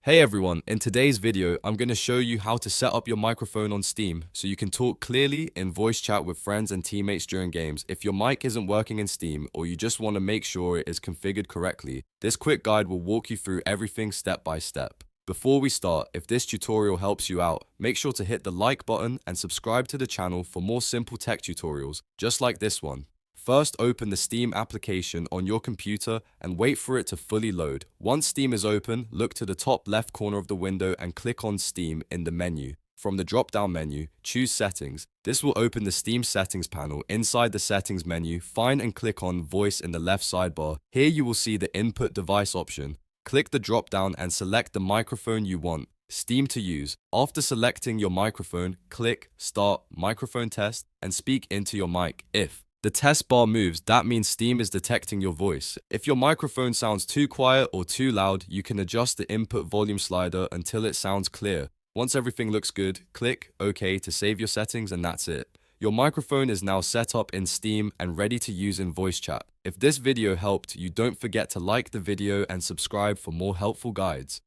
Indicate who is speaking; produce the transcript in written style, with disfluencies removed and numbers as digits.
Speaker 1: Hey everyone, in today's video, I'm going to show you how to set up your microphone on Steam so you can talk clearly in voice chat with friends and teammates during games. If your mic isn't working in Steam or you just want to make sure it is configured correctly, this quick guide will walk you through everything step by step. Before we start, if this tutorial helps you out, make sure to hit the like button and subscribe to the channel for more simple tech tutorials, just like this one. First, open the Steam application on your computer and wait for it to fully load. Once Steam is open, look to the top left corner of the window and click on Steam in the menu. From the drop-down menu, choose Settings. This will open the Steam Settings panel. Inside the Settings menu, find and click on Voice in the left sidebar. Here you will see the Input Device option. Click the drop-down and select the microphone you want Steam to use. After selecting your microphone, click Start Microphone Test and speak into your mic. If the test bar moves, that means Steam is detecting your voice. If your microphone sounds too quiet or too loud, you can adjust the input volume slider until it sounds clear. Once everything looks good, click OK to save your settings and that's it. Your microphone is now set up in Steam and ready to use in voice chat. If this video helped you, don't forget to like the video and subscribe for more helpful guides.